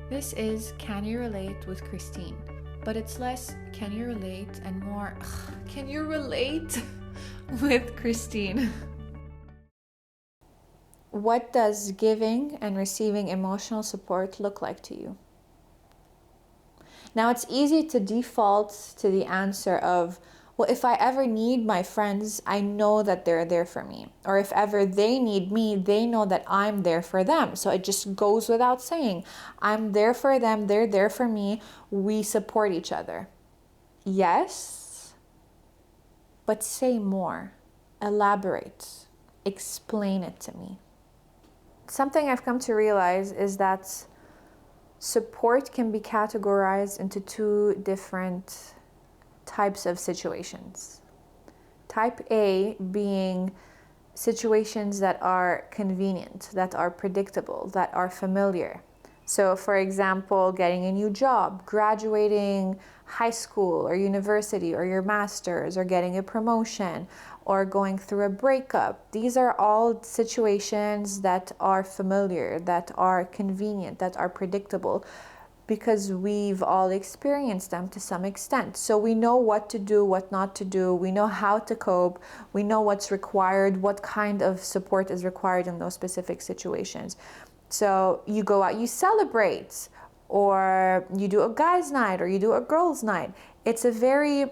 This is Can You Relate with Christine, but it's less can you relate and more can you relate with Christine. What does giving and receiving emotional support look like to you? Now, it's easy to default to the answer of, well, if I ever need my friends, I know that they're there for me. Or if ever they need me, they know that I'm there for them. So it just goes without saying. I'm there for them, they're there for me, we support each other. Yes, but say more. Elaborate. Explain it to me. Something I've come to realize is that support can be categorized into two different types of situations. Type A being situations that are convenient, that are predictable, that are familiar. So, for example, getting a new job, graduating high school or university or your master's, or getting a promotion, or going through a breakup. These are all situations that are familiar, that are convenient, that are predictable, because we've all experienced them to some extent. So we know what to do, what not to do. We know how to cope. We know what's required, what kind of support is required in those specific situations. So you go out, you celebrate, or you do a guy's night, or you do a girl's night. It's a very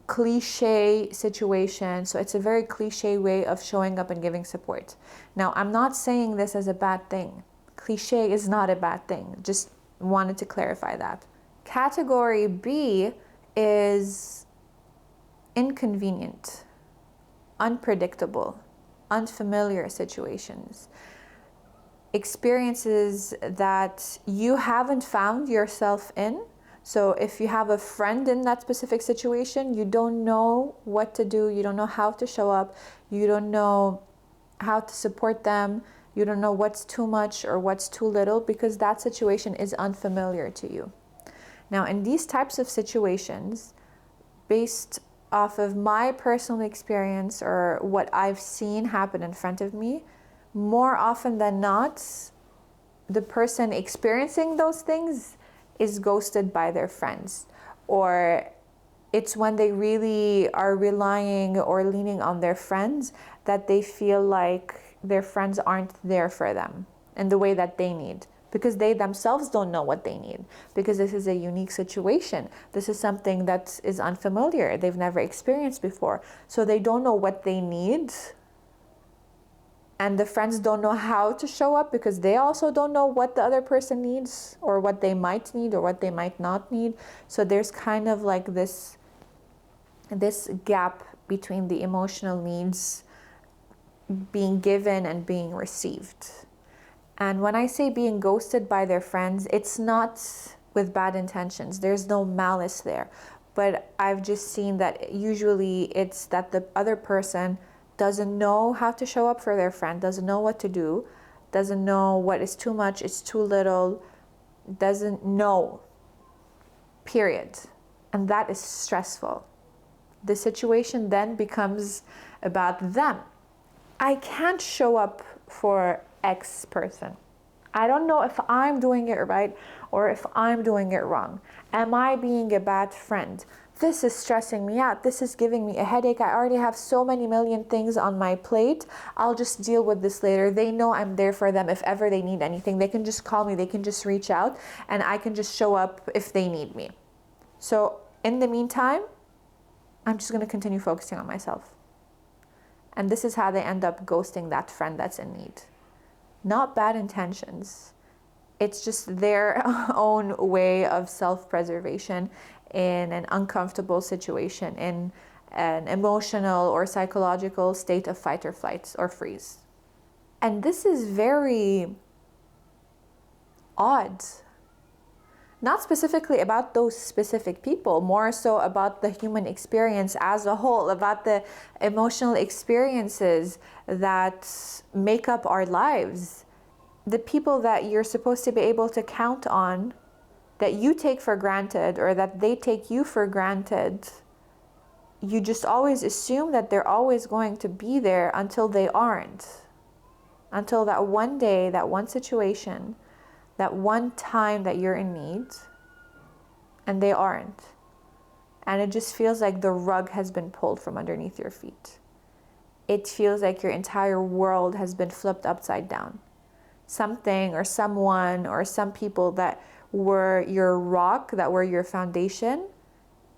cliche situation. So it's a very cliche way of showing up and giving support. Now, I'm not saying this as a bad thing. Cliche is not a bad thing. Just wanted to clarify that. Category B is inconvenient, unpredictable, unfamiliar situations. Experiences that you haven't found yourself in. So if you have a friend in that specific situation, you don't know what to do, you don't know how to show up, you don't know how to support them, you don't know what's too much or what's too little, because that situation is unfamiliar to you. Now, in these types of situations, based off of my personal experience or what I've seen happen in front of me, more often than not, the person experiencing those things is ghosted by their friends, or it's when they really are relying or leaning on their friends that they feel like their friends aren't there for them in the way that they need, because they themselves don't know what they need, because this is a unique situation. This is something that is unfamiliar. They've never experienced before. So they don't know what they need. And the friends don't know how to show up, because they also don't know what the other person needs, or what they might need, or what they might not need. So there's kind of like this gap between the emotional needs being given and being received. And when I say being ghosted by their friends, it's not with bad intentions. There's no malice there. But I've just seen that usually it's that the other person doesn't know how to show up for their friend, doesn't know what to do, doesn't know what is too much, is too little, doesn't know, period. And that is stressful. The situation then becomes about them. I can't show up for X person. I don't know if I'm doing it right or if I'm doing it wrong. Am I being a bad friend? This is stressing me out. This is giving me a headache. I already have so many million things on my plate. I'll just deal with this later. They know I'm there for them. If ever they need anything, they can just call me. They can just reach out, and I can just show up if they need me. So in the meantime, I'm just going to continue focusing on myself. And this is how they end up ghosting that friend that's in need. Not bad intentions. It's just their own way of self-preservation in an uncomfortable situation, in an emotional or psychological state of fight or flight or freeze. And this is very odd. Not specifically about those specific people, more so about the human experience as a whole, about the emotional experiences that make up our lives. The people that you're supposed to be able to count on, that you take for granted, or that they take you for granted, you just always assume that they're always going to be there until they aren't. Until that one day, that one situation, that one time that you're in need and they aren't. And it just feels like the rug has been pulled from underneath your feet. It feels like your entire world has been flipped upside down. Something or someone or some people that were your rock, that were your foundation,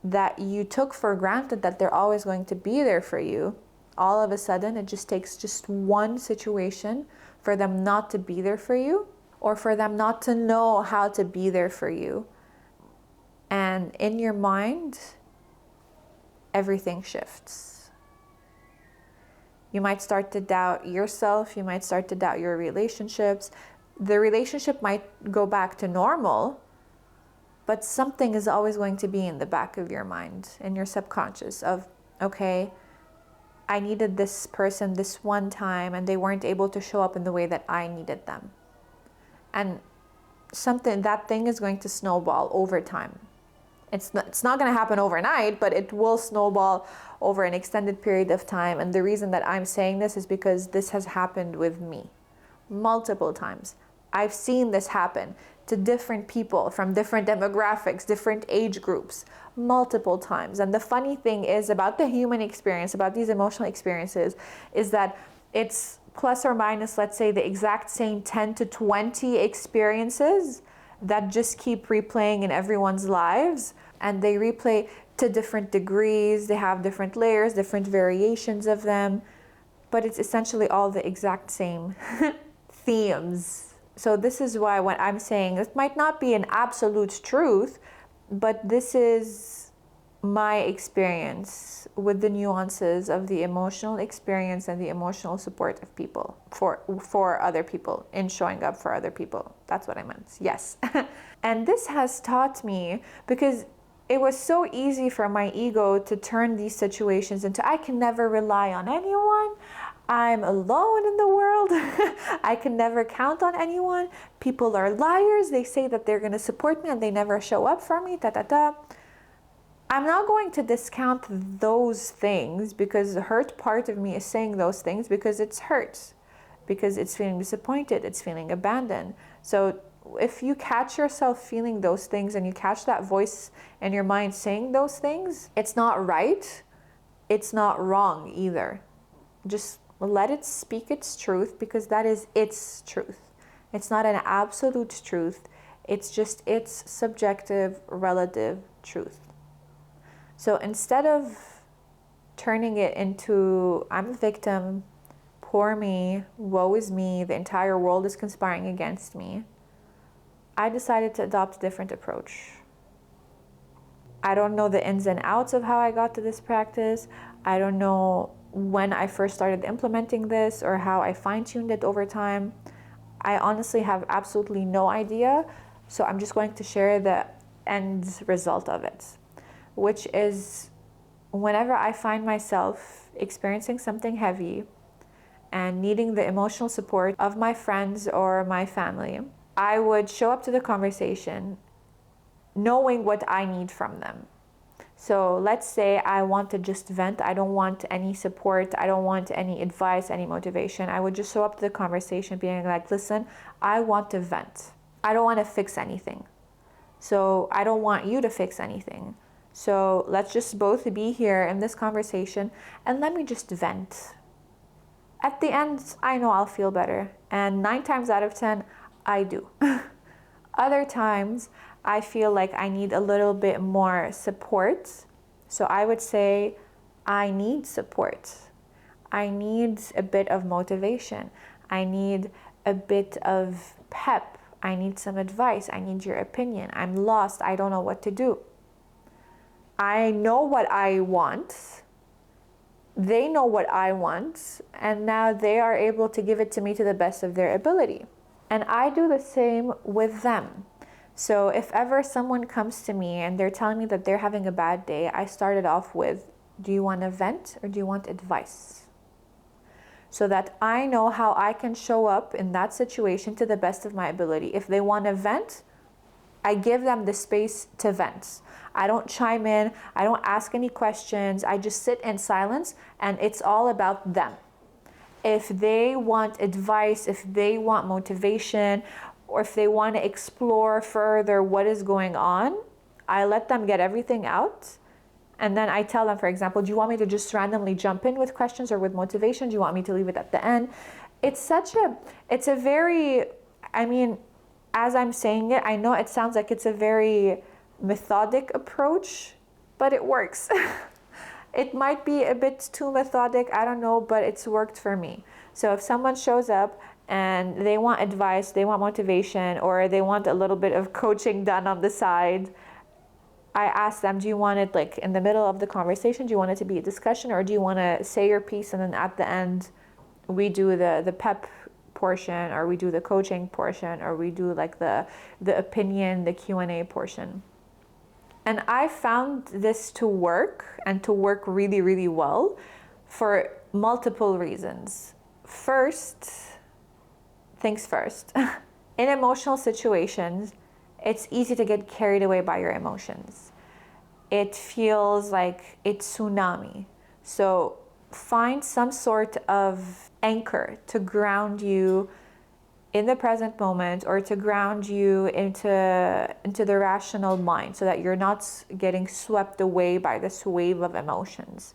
that you took for granted that they're always going to be there for you, all of a sudden it just takes just one situation for them not to be there for you, or for them not to know how to be there for you. And in your mind, everything shifts. You might start to doubt yourself, you might start to doubt your relationships. The relationship might go back to normal, but something is always going to be in the back of your mind, in your subconscious of, okay, I needed this person this one time and they weren't able to show up in the way that I needed them. And that thing is going to snowball over time. It's not going to happen overnight, but it will snowball over an extended period of time. And the reason that I'm saying this is because this has happened with me multiple times. I've seen this happen to different people from different demographics, different age groups, multiple times. And the funny thing is about the human experience, about these emotional experiences, is that it's plus or minus, let's say, the exact same 10 to 20 experiences that just keep replaying in everyone's lives. And they replay to different degrees. They have different layers, different variations of them. But it's essentially all the exact same themes. So this is why when I'm saying it might not be an absolute truth, but this is my experience with the nuances of the emotional experience and the emotional support of people for other people, in showing up for other people. That's what I meant. Yes. And this has taught me, because it was so easy for my ego to turn these situations into, I can never rely on anyone. I'm alone in the world. I can never count on anyone. People are liars. They say that they're going to support me and they never show up for me. I'm not going to discount those things, because the hurt part of me is saying those things because it's hurt, because it's feeling disappointed, it's feeling abandoned. So if you catch yourself feeling those things and you catch that voice in your mind saying those things, it's not right. It's not wrong either. Just let it speak its truth, because that is its truth. It's not an absolute truth. It's just its subjective, relative truth. So instead of turning it into, I'm a victim, poor me, woe is me, the entire world is conspiring against me, I decided to adopt a different approach. I don't know the ins and outs of how I got to this practice. I don't know when I first started implementing this or how I fine-tuned it over time. I honestly have absolutely no idea. So I'm just going to share the end result of it, which is whenever I find myself experiencing something heavy and needing the emotional support of my friends or my family, I would show up to the conversation knowing what I need from them. So let's say I want to just vent. I don't want any support. I don't want any advice, any motivation. I would just show up to the conversation being like, listen, I want to vent. I don't want to fix anything. So I don't want you to fix anything. So let's just both be here in this conversation and let me just vent. At the end, I know I'll feel better. And 9 times out of 10, I do. Other times, I feel like I need a little bit more support. So I would say, I need support. I need a bit of motivation. I need a bit of pep. I need some advice. I need your opinion. I'm lost. I don't know what to do. I know what I want. They know what I want. And now they are able to give it to me to the best of their ability. And I do the same with them. So if ever someone comes to me and they're telling me that they're having a bad day, I started off with, do you want to vent or do you want advice? So that I know how I can show up in that situation to the best of my ability. If they want to vent, I give them the space to vent. I don't chime in. I don't ask any questions. I just sit in silence and it's all about them. If they want advice, if they want motivation, or if they want to explore further what is going on, I let them get everything out. And then I tell them, for example, do you want me to just randomly jump in with questions or with motivation? Do you want me to leave it at the end? It's a very, I mean, as I'm saying it, I know it sounds like it's a very methodic approach, but it works. It might be a bit too methodic, I don't know, but it's worked for me. So if someone shows up and they want advice, they want motivation, or they want a little bit of coaching done on the side, I ask them, do you want it like in the middle of the conversation? Do you want it to be a discussion, or do you want to say your piece and then at the end we do the pep portion, or we do the coaching portion, or we do like the opinion, the Q&A portion? And I found this to work, and to work really, really well for multiple reasons. First things first. In emotional situations, it's easy to get carried away by your emotions. It feels like it's tsunami. So find some sort of anchor to ground you in the present moment, or to ground you into the rational mind, so that you're not getting swept away by this wave of emotions.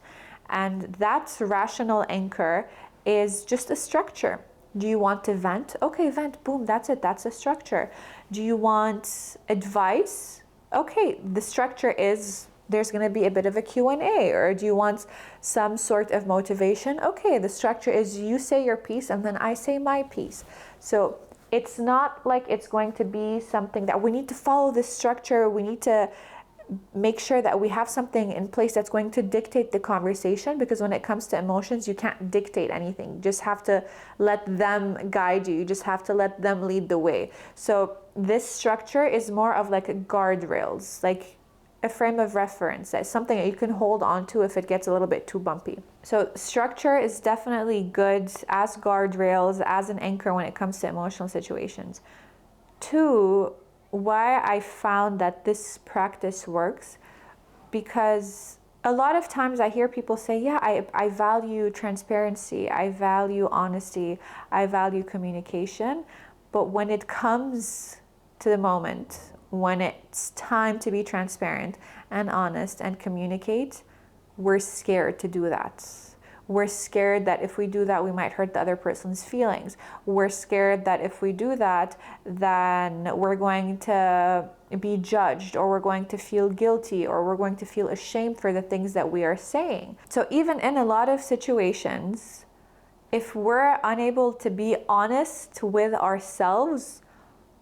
And that rational anchor is just a structure. Do you want to vent? Okay, vent, boom, that's it, that's a structure. Do you want advice? Okay, the structure is there's going to be a bit of a Q&A. Or do you want some sort of motivation? Okay, the structure is you say your piece and then I say my piece. So it's not like it's going to be something that we need to follow this structure. We need to make sure that we have something in place that's going to dictate the conversation, because when it comes to emotions, you can't dictate anything. You just have to let them guide you. You just have to let them lead the way. So this structure is more of like guardrails, like a frame of reference. That's something that you can hold on to if it gets a little bit too bumpy. So structure is definitely good as guardrails, as an anchor when it comes to emotional situations. 2, why I found that this practice works, because a lot of times I hear people say, yeah, I value transparency, I value honesty, I value communication, but when it comes to the moment, when it's time to be transparent and honest and communicate, we're scared to do that. We're scared that if we do that, we might hurt the other person's feelings. We're scared that if we do that, then we're going to be judged, or we're going to feel guilty, or we're going to feel ashamed for the things that we are saying. So even in a lot of situations, if we're unable to be honest with ourselves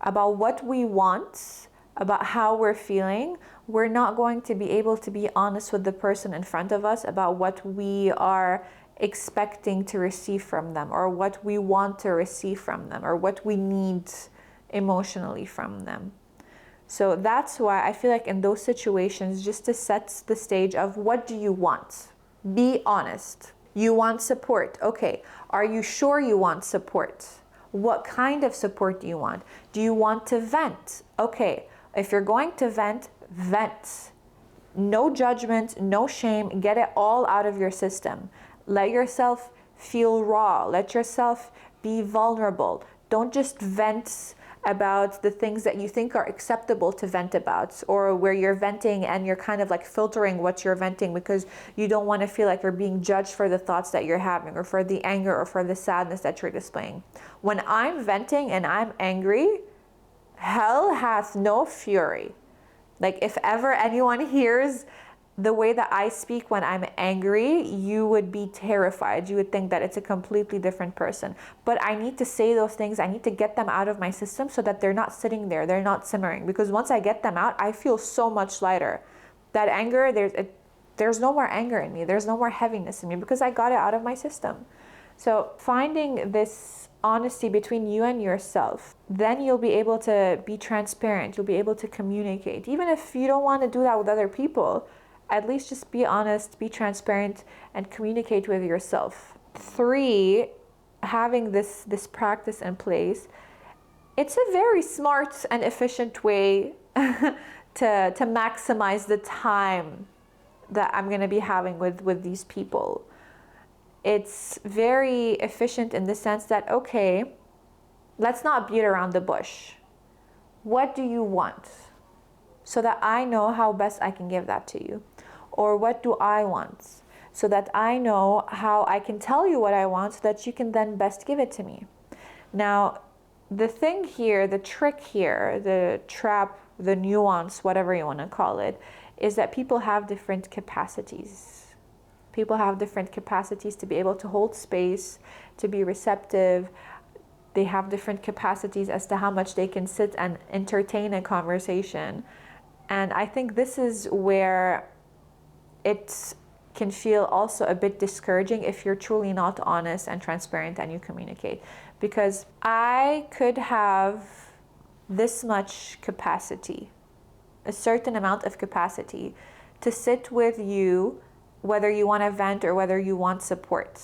about what we want, about how we're feeling, we're not going to be able to be honest with the person in front of us about what we are expecting to receive from them, or what we want to receive from them, or what we need emotionally from them. So that's why I feel like in those situations, just to set the stage of what do you want? Be honest. You want support. Okay. Are you sure you want support? What kind of support do you want? Do you want to vent? Okay. If you're going to vent, vent. No judgment, no shame. Get it all out of your system. Let yourself feel raw. Let yourself be vulnerable. Don't just vent about the things that you think are acceptable to vent about, or where you're venting and you're kind of like filtering what you're venting because you don't want to feel like you're being judged for the thoughts that you're having, or for the anger, or for the sadness that you're displaying. When I'm venting and I'm angry, hell hath no fury. Like, if ever anyone hears the way that I speak when I'm angry, you would be terrified. You would think that it's a completely different person. But I need to say those things. I need to get them out of my system so that they're not sitting there. They're not simmering. Because once I get them out, I feel so much lighter. That anger, there's no more anger in me. There's no more heaviness in me because I got it out of my system. So finding this honesty between you and yourself, then you'll be able to be transparent. You'll be able to communicate. Even if you don't want to do that with other people, at least just be honest, be transparent, and communicate with yourself. 3, having this practice in place, it's a very smart and efficient way to maximize the time that I'm going to be having with these people. It's very efficient in the sense that, okay, let's not beat around the bush. what do you want? So that I know how best I can give that to you. Or what do I want? So that I know how I can tell you what I want so that you can then best give it to me. Now, the thing here, the trick here, the trap, the nuance, whatever you want to call it, is that people have different capacities. People have different capacities to be able to hold space, to be receptive. They have different capacities as to how much they can sit and entertain a conversation. And I think this is where it can feel also a bit discouraging if you're truly not honest and transparent and you communicate. Because I could have this much capacity, a certain amount of capacity to sit with you, whether you want to vent or whether you want support.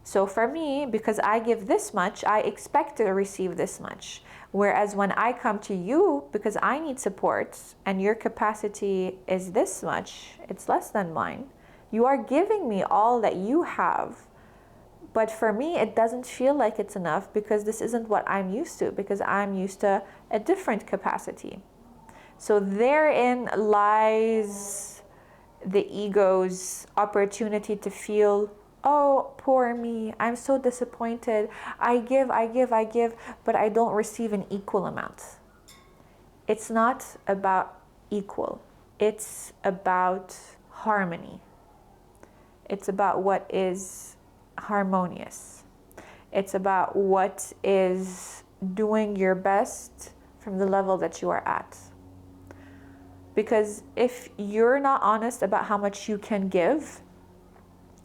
So for me, because I give this much, I expect to receive this much. Whereas when I come to you, because I need support and your capacity is this much, it's less than mine, you are giving me all that you have. But for me, it doesn't feel like it's enough because this isn't what I'm used to, because I'm used to a different capacity. So therein lies the ego's opportunity to feel, oh, poor me, I'm so disappointed. I give, but I don't receive an equal amount. It's not about equal. It's about harmony. It's about what is harmonious. It's about what is doing your best from the level that you are at. Because if you're not honest about how much you can give,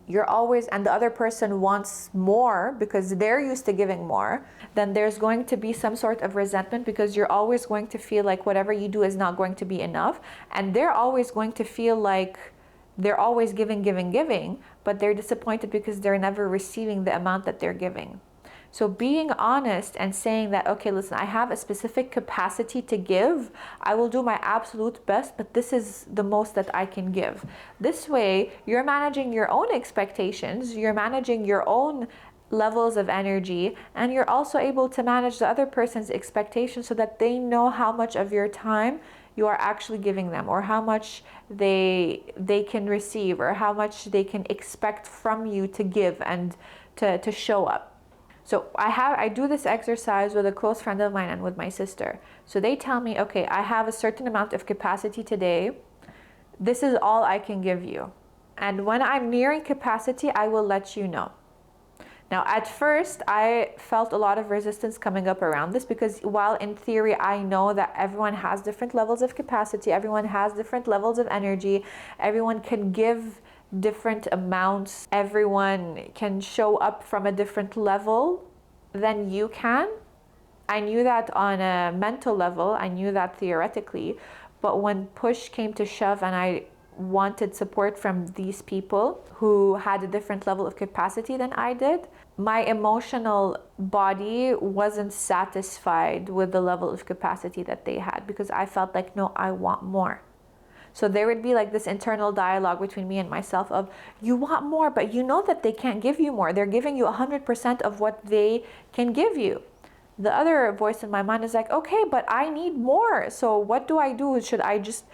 you're always, and the other person wants more because they're used to giving more, then there's going to be some sort of resentment because you're always going to feel like whatever you do is not going to be enough. And they're always going to feel like they're always giving, but they're disappointed because they're never receiving the amount that they're giving. So being honest and saying that, okay, listen, I have a specific capacity to give. I will do my absolute best, but this is the most that I can give. This way, you're managing your own expectations, you're managing your own levels of energy, and you're also able to manage the other person's expectations so that they know how much of your time you are actually giving them, or how much they can receive, or how much they can expect from you to give and to show up. So I do this exercise with a close friend of mine and with my sister. So they tell me, okay, I have a certain amount of capacity today. This is all I can give you. And when I'm nearing capacity, I will let you know. Now, at first, I felt a lot of resistance coming up around this because while in theory, I know that everyone has different levels of capacity, everyone has different levels of energy, everyone can give different amounts, everyone can show up from a different level than you can. I knew that on a mental level, I knew that theoretically, but when push came to shove and I wanted support from these people who had a different level of capacity than I did, my emotional body wasn't satisfied with the level of capacity that they had because I felt like, no, I want more. So there would be like this internal dialogue between me and myself of, you want more, but you know that they can't give you more. They're giving you 100% of what they can give you. The other voice in my mind is like, okay, but I need more. So what do I do? Should I just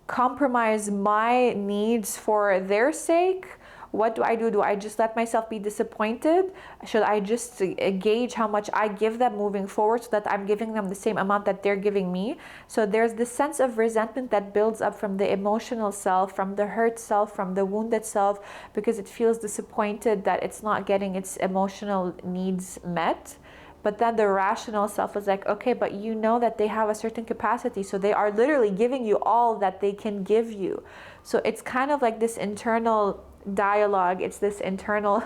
compromise my needs for their sake? What do I do? Do I just let myself be disappointed? Should I just gauge how much I give them moving forward so that I'm giving them the same amount that they're giving me? So there's this sense of resentment that builds up from the emotional self, from the hurt self, from the wounded self, because it feels disappointed that it's not getting its emotional needs met. But then the rational self is like, okay, but you know that they have a certain capacity, so they are literally giving you all that they can give you. So it's kind of like this internal dialogue, it's this internal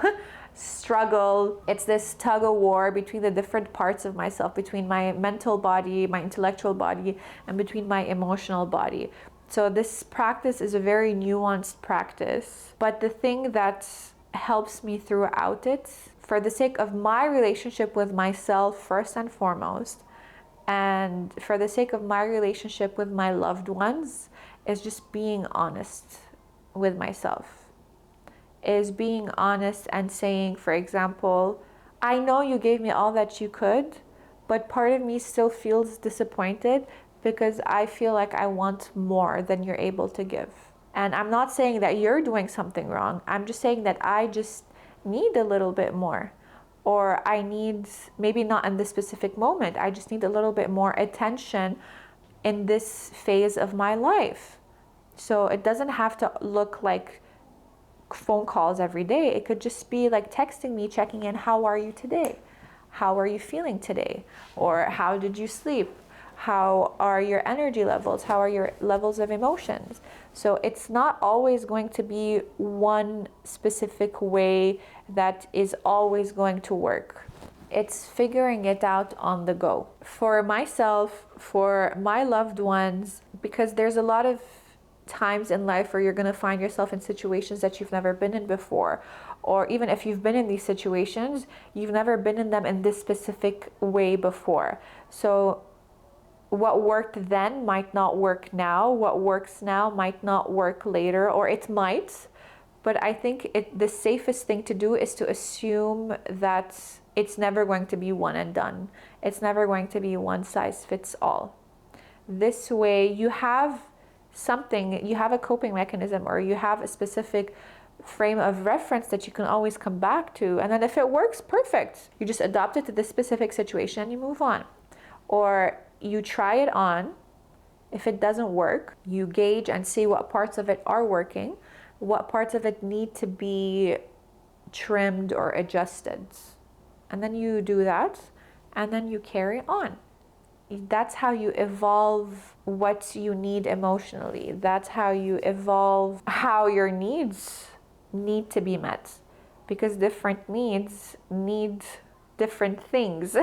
struggle, it's this tug of war between the different parts of myself, between my mental body, my intellectual body, and between my emotional body. So this practice is a very nuanced practice, but the thing that helps me throughout it, for the sake of my relationship with myself first and foremost, and for the sake of my relationship with my loved ones, is just being honest with myself. Is being honest and saying, for example, I know you gave me all that you could, but part of me still feels disappointed because I feel like I want more than you're able to give. And I'm not saying that you're doing something wrong. I'm just saying that I just need a little bit more. Or I need, maybe not in this specific moment, I just need a little bit more attention in this phase of my life. So it doesn't have to look like phone calls every day. It could just be like texting me, checking in, how are you today? How are you feeling today? Or how did you sleep? How are your energy levels? How are your levels of emotions? So it's not always going to be one specific way that is always going to work. It's figuring it out on the go. For myself, for my loved ones, because there's a lot of times in life where you're going to find yourself in situations that you've never been in before. Or even if you've been in these situations, you've never been in them in this specific way before. So what worked then might not work now. What works now might not work later, or it might. But I think the safest thing to do is to assume that it's never going to be one and done. It's never going to be one size fits all. This way you have something, you have a coping mechanism, or you have a specific frame of reference that you can always come back to. And then if it works, perfect. You just adopt it to this specific situation and you move on. Or you try it on. If it doesn't work, you gauge and see what parts of it are working, what parts of it need to be trimmed or adjusted. And then you do that, and then you carry on. That's how you evolve what you need emotionally. That's how you evolve how your needs need to be met. Because different needs need different things.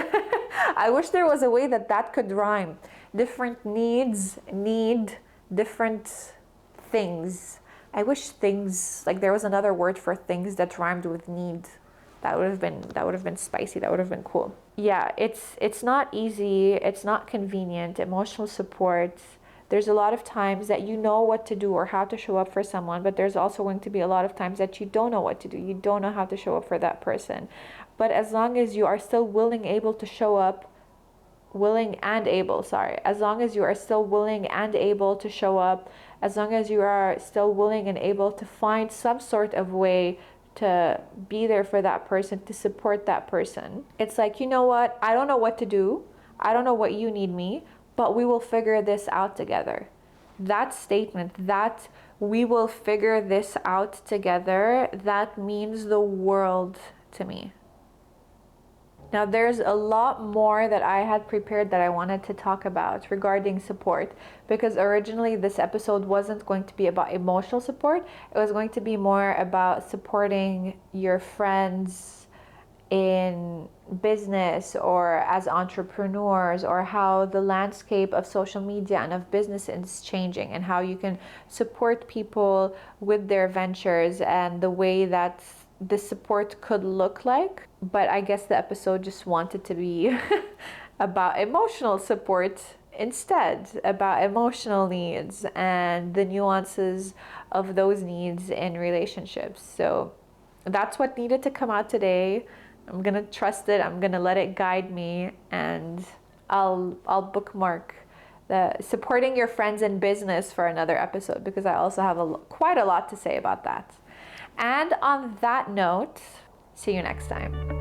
I wish there was a way that could rhyme. Different needs need different things. I wish things, like there was another word for things that rhymed with need. That would have been spicy. That would have been cool. Yeah, it's not easy. It's not convenient. Emotional support. There's a lot of times that you know what to do or how to show up for someone, but there's also going to be a lot of times that you don't know what to do. You don't know how to show up for that person. But as long as you are still able to show up, as long as you are still willing and able to show up, as long as you are still willing and able to find some sort of way to be there for that person, to support that person. It's like, you know what? I don't know what to do. I don't know what you need me, but we will figure this out together. That statement, that we will figure this out together, that means the world to me. Now, there's a lot more that I had prepared that I wanted to talk about regarding support, because originally this episode wasn't going to be about emotional support. It was going to be more about supporting your friends in business or as entrepreneurs, or how the landscape of social media and of business is changing, and how you can support people with their ventures and the way that the support could look like. But I guess the episode just wanted to be about emotional support instead, about emotional needs and the nuances of those needs in relationships. So that's what needed to come out today. I'm gonna trust it. I'm gonna let it guide me, and I'll bookmark the supporting your friends in business for another episode, because I also have quite a lot to say about that. And on that note, see you next time.